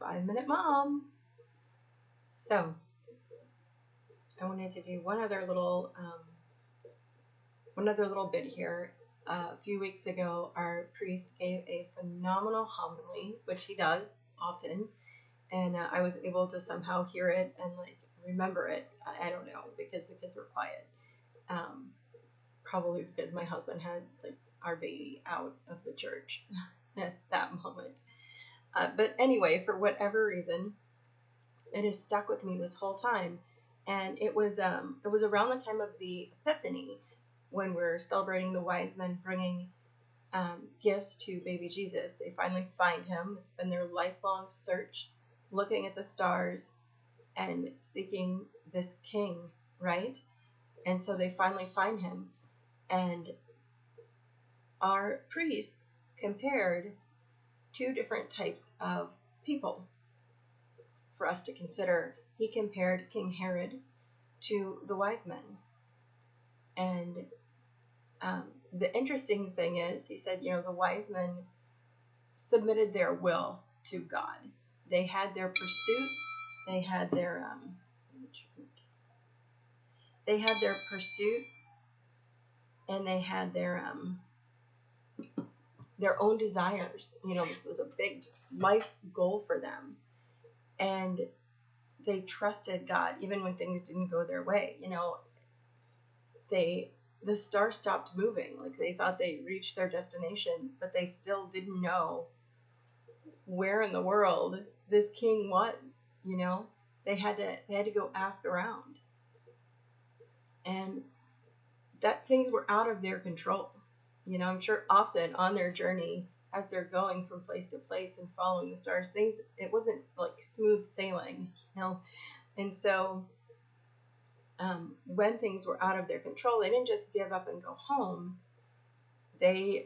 5-minute mom. So I wanted to do one other little bit here. A few weeks ago, our priest gave a phenomenal homily, which he does often, and I was able to somehow hear it and like remember it. I don't know, because the kids were quiet. Probably because my husband had like our baby out of the church at that moment. But anyway, for whatever reason, it has stuck with me this whole time. And it was around the time of the Epiphany, when we're celebrating the wise men bringing gifts to baby Jesus. They finally find him. It's been their lifelong search, looking at the stars and seeking this king, right? And so they finally find him. And our priest compared two different types of people for us to consider. He compared King Herod to the wise men. And the interesting thing is, he said, the wise men submitted their will to God. They had their pursuit. They had their pursuit, and they had their own desires. This was a big life goal for them, and they trusted God even when things didn't go their way. The star stopped moving. Like, they thought they reached their destination, but they still didn't know where in the world this king was. They had to go ask around, and that things were out of their control. I'm sure often on their journey, as they're going from place to place and following the stars, it wasn't like smooth sailing, and so when things were out of their control, they didn't just give up and go home. They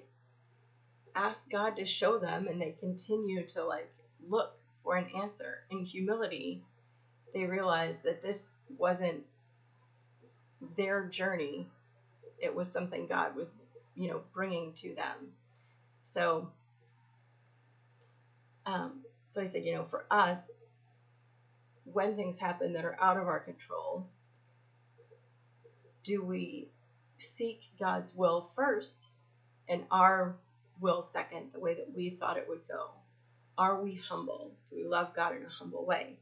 asked God to show them, and they continued to look for an answer. In humility, they realized that this wasn't their journey. It was something God was, bringing to them. So I said, for us, when things happen that are out of our control, do we seek God's will first and our will second, the way that we thought it would go? Are we humble? Do we love God in a humble way?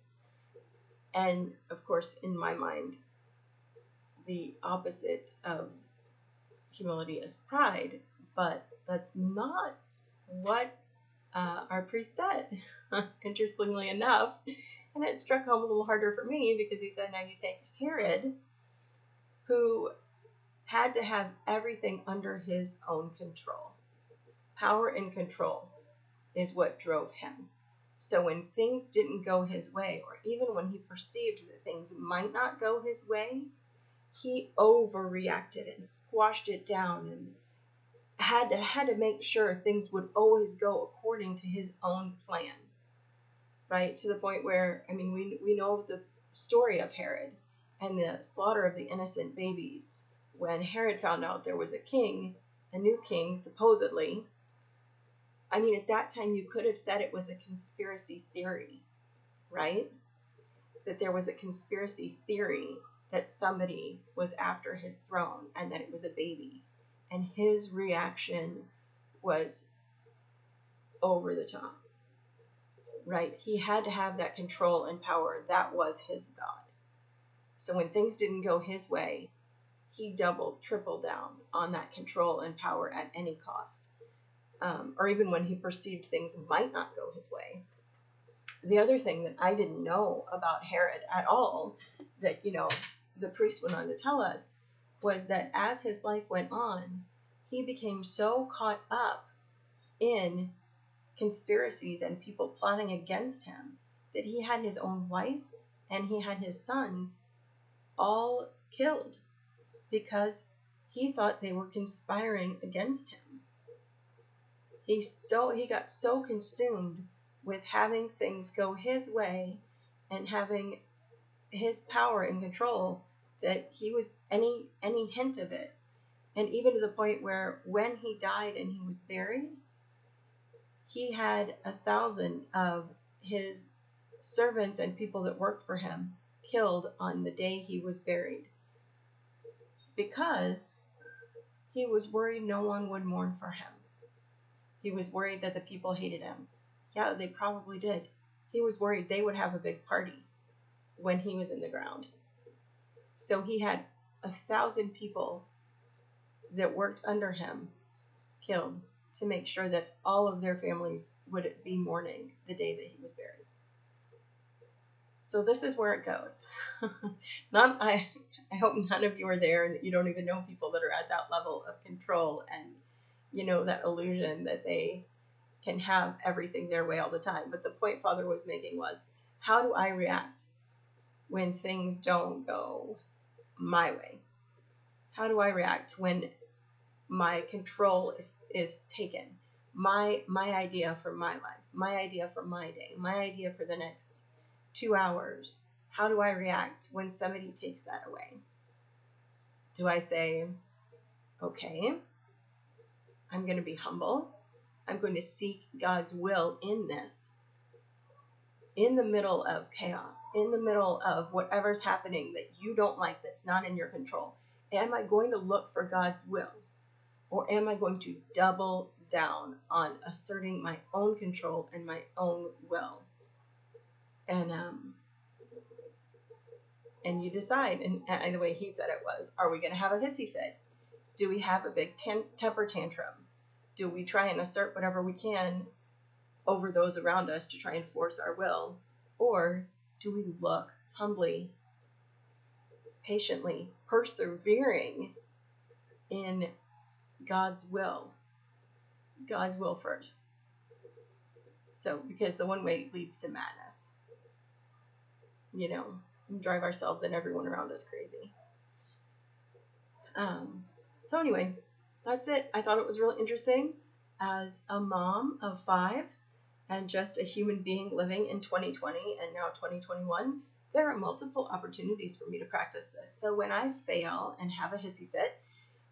And of course, in my mind, the opposite of humility is pride, but that's not what our priest said, interestingly enough. And it struck home a little harder for me, because he said, now you take Herod, who had to have everything under his own control. Power and control is what drove him. So when things didn't go his way, or even when he perceived that things might not go his way, he overreacted and squashed it down, and had to make sure things would always go according to his own plan, right? To the point where, we know the story of Herod and the slaughter of the innocent babies. When Herod found out there was a new king, supposedly, at that time you could have said it was a conspiracy theory, right? That there was a conspiracy theory that somebody was after his throne and that it was a baby. And his reaction was over the top, right? He had to have that control and power. That was his God. So when things didn't go his way, he doubled, tripled down on that control and power at any cost. Or even when he perceived things might not go his way. The other thing that I didn't know about Herod at all, that, the priest went on to tell us, was that as his life went on, he became so caught up in conspiracies and people plotting against him that he had his own wife and he had his sons all killed because he thought they were conspiring against him. He got so consumed with having things go his way and having his power and control that he was any hint of it. And even to the point where when he died and he was buried, he had 1,000 of his servants and people that worked for him killed on the day he was buried, because he was worried no one would mourn for him. He was worried that the people hated him. Yeah, they probably did. He was worried they would have a big party when he was in the ground. So he had 1,000 people that worked under him killed to make sure that all of their families would be mourning the day that he was buried. So this is where it goes. I hope none of you are there and that you don't even know people that are at that level of control and, that illusion that they can have everything their way all the time. But the point Father was making was, how do I react when things don't go my way? How do I react when my control is taken? My idea for my life, my idea for my day, my idea for the next 2 hours. How do I react when somebody takes that away? Do I say, okay, I'm going to be humble. I'm going to seek God's will in this, in the middle of chaos, in the middle of whatever's happening that you don't like, that's not in your control? Am I going to look for God's will? Or am I going to double down on asserting my own control and my own will? And you decide. And the way he said it was, are we going to have a hissy fit? Do we have a big temper tantrum? Do we try and assert whatever we can over those around us to try and force our will? Or do we look humbly, patiently, persevering in God's will first? So, because the one way leads to madness, drive ourselves and everyone around us crazy. So anyway, that's it. I thought it was really interesting as a mom of 5 and just a human being living in 2020 and now 2021. There are multiple opportunities for me to practice this. So when I fail and have a hissy fit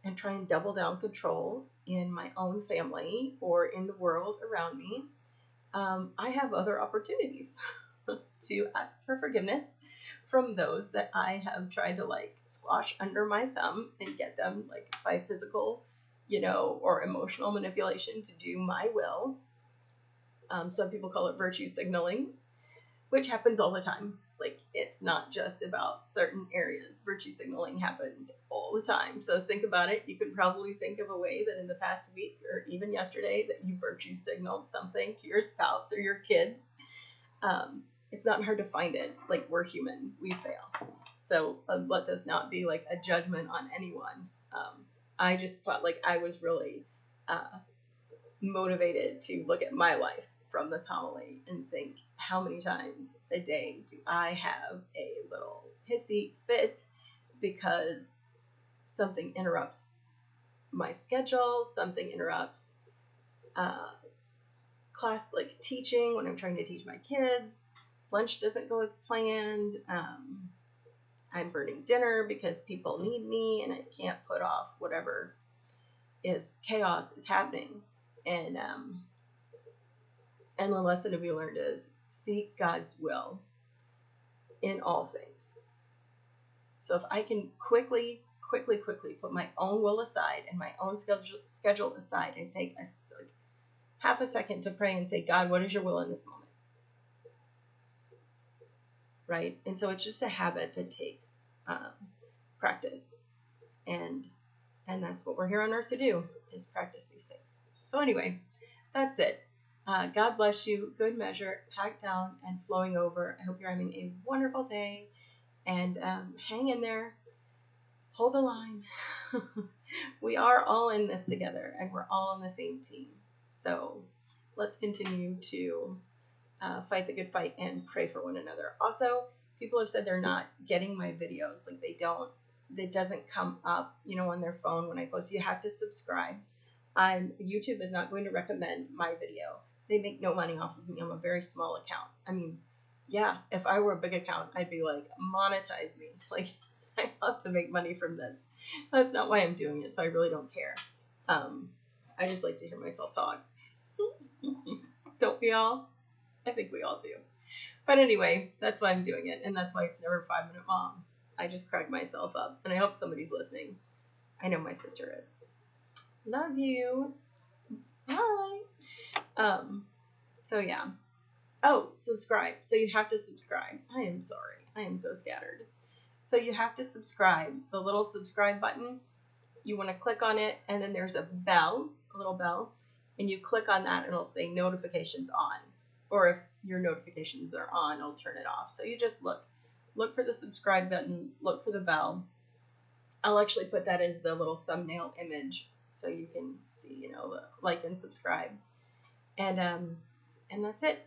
and try and double down control in my own family or in the world around me, I have other opportunities to ask for forgiveness from those that I have tried to squash under my thumb and get them by physical, or emotional manipulation to do my will. Some people call it virtue signaling, which happens all the time. It's not just about certain areas. Virtue signaling happens all the time. So think about it. You could probably think of a way that in the past week or even yesterday that you virtue signaled something to your spouse or your kids. It's not hard to find it. We're human. We fail. So let this not be a judgment on anyone. I just felt like I was really motivated to look at my life from this homily and think, how many times a day do I have a little hissy fit because something interrupts my schedule, something interrupts class, teaching when I'm trying to teach my kids. Lunch doesn't go as planned. I'm burning dinner because people need me and I can't put off whatever chaos is happening. And the lesson to be learned is seek God's will in all things. So if I can quickly put my own will aside and my own schedule aside and take half a second to pray and say, God, what is your will in this moment? Right? And so it's just a habit that takes practice. And that's what we're here on earth to do, is practice these things. So anyway, that's it. God bless you. Good measure, packed down and flowing over. I hope you're having a wonderful day. And hang in there. Hold the line. We are all in this together, and we're all on the same team. So let's continue to fight the good fight and pray for one another. Also, people have said they're not getting my videos. It doesn't come up, on their phone when I post. You have to subscribe. YouTube is not going to recommend my video. They make no money off of me. I'm a very small account. I mean, yeah, if I were a big account, I'd be monetize me. I love to make money from this. That's not why I'm doing it, so I really don't care. I just like to hear myself talk. Don't we all? I think we all do. But anyway, that's why I'm doing it, and that's why it's never 5-Minute Mom. I just crack myself up, and I hope somebody's listening. I know my sister is. Love you. Bye. So yeah. Oh, subscribe. So you have to subscribe. I am sorry. I am so scattered. So you have to subscribe. The little subscribe button, you want to click on it, and then there's a bell, a little bell, and you click on that, and it'll say notifications on. Or if your notifications are on, I'll turn it off. So you just look for the subscribe button, look for the bell. I'll actually put that as the little thumbnail image so you can see, the like and subscribe. And that's it.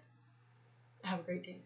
Have a great day.